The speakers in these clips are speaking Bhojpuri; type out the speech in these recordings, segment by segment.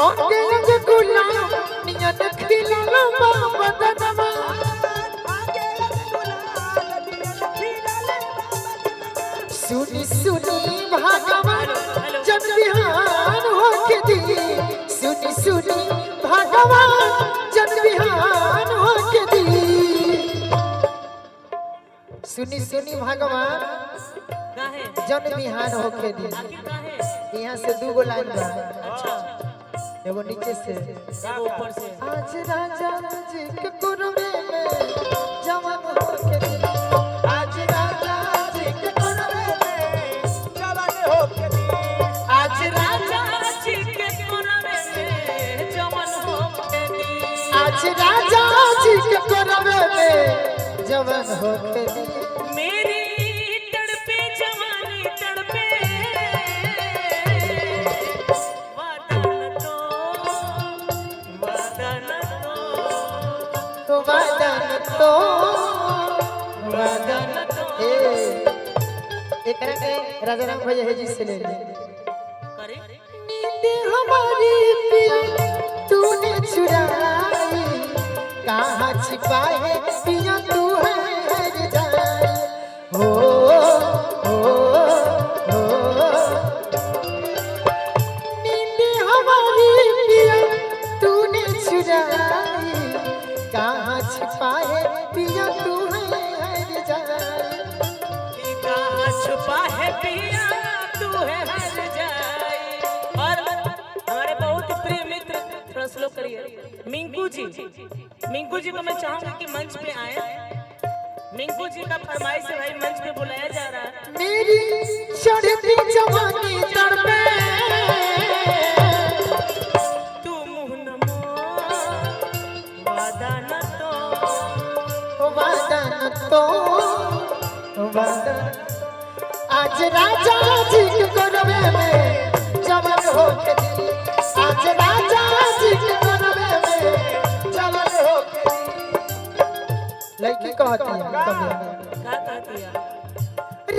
अंगे अंग गुलाम नियन खिलल बदनमा सुनी सुनी भगवान जन बिहान होके दी सुनी सुनी भगवान जन बिहान होके दी सुनी सुनी भगवान जन बिहान होके दी यहाँ से 2 गो लाइन बा एगो नीचे से ऊपर से आज राजा जी के कुरवे में जवान होके दी आज राजा जी के कुरवे में जवान होके दी आज राजा जी के कुरवे में जवान होके दी आज राजा जी के कुरवे में जवान होके दी मेरी तड़पे जवानी तड़पे वदन तो एकरा के राजाराम भैया है जी से ले ले नींद हमारी पिया तूने चुराई कहाँ छिपाए पिया तू है जाए हो नींद हमारी पिया तूने चुराई कहाँ छिपाए पिया तू है जाए कहाँ छुपा है पिया तू है हर जाए। और हमारे बहुत प्रिय मित्र थोड़ा स्लो करिए मिंकू जी को मैं चाहूंगी कि मंच पे आए। मिंकू जी का फरमाइश से भाई मंच पे बुलाया जा रहा है। मेरी चढ़ती जवानी तड़पे तू मुँह न मोड़ वादा न तो वदन आज राजा जी के कुरवे में जवान होके दी आज राजा जी के कुरवे में जवान होके दी लड़की कहती है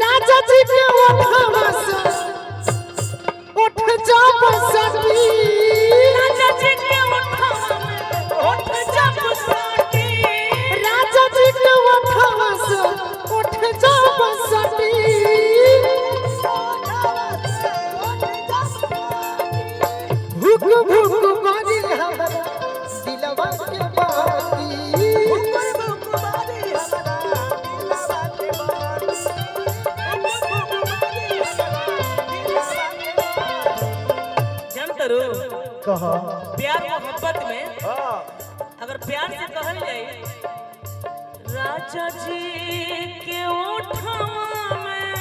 राजा जी के ओठवा से उठ जा बसती राजा जी के ओठवा में उठ जा बसती राजा जी के ओठवा से उठ जा बसती भूख भूख मारी हमरा दिलवा के बाती कहा प्यार मोहब्बत में अगर प्यार से कहल जाए राजा जी के ओठवा में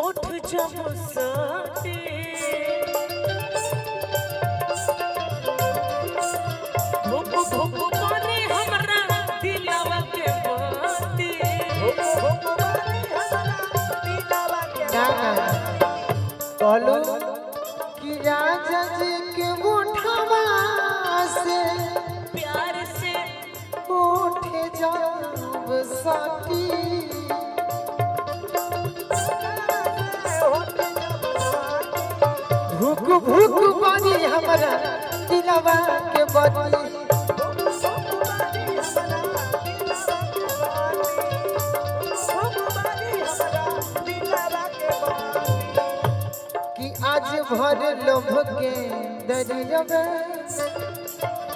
उठ जब सती भूख भूख पानी हमरा दिलवा के बाती कहलू कि राजा जी के ओठवा से प्यार से उठे जाब साथी भूख भूख पानी हमरा दिलवा के बदी कि आज भर लोभ के दरिया में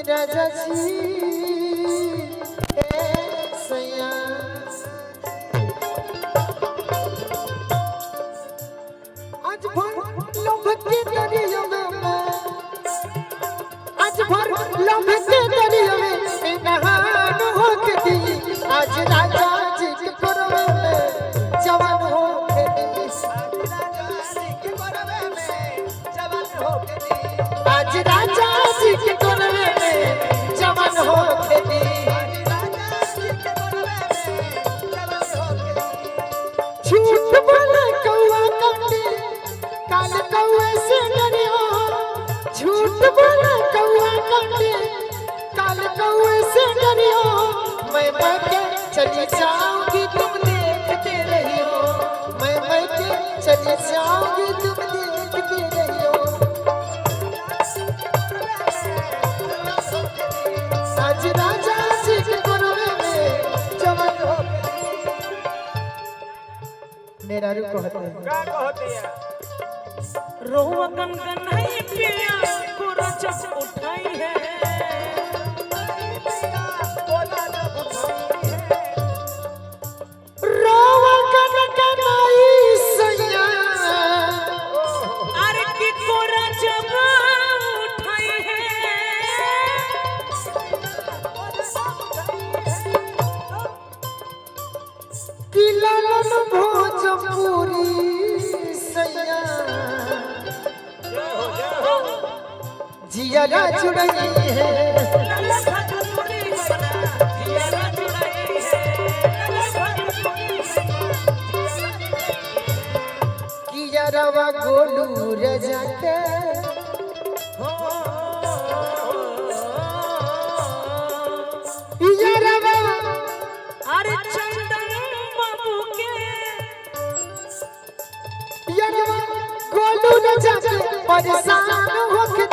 राजा जी सैया आज भर लोभ के दरिया में आज भर लोभ के दरिया में नहान होके दी आज राजा जी के कुरवे में जवान होके दी आज राजा जी के कुरवे में जवान होके दी झूठ बोले कौआ काटे काल कौए से डरियो झूठ बोले कौआ काटे काल कौए से डरियो मैं बके चली जाऊंगी तुम देखते रहिए मेहरारू कहते हैं का कहती है रोवा गनगन है पिया कोरा जब उठाई है रोवा कनकनाई सैया अरे की कोरा जब उठाई है किलालन भोजपुरी सैया जिया जुड़ई है लल्ला भजपुरी बना जिया जुड़ाई है लल्ला भजपुरी किया रवा गोलू रजा के किया रवा अरे चंदन बाबू के किया रवा गोलू रजा के परेशान होके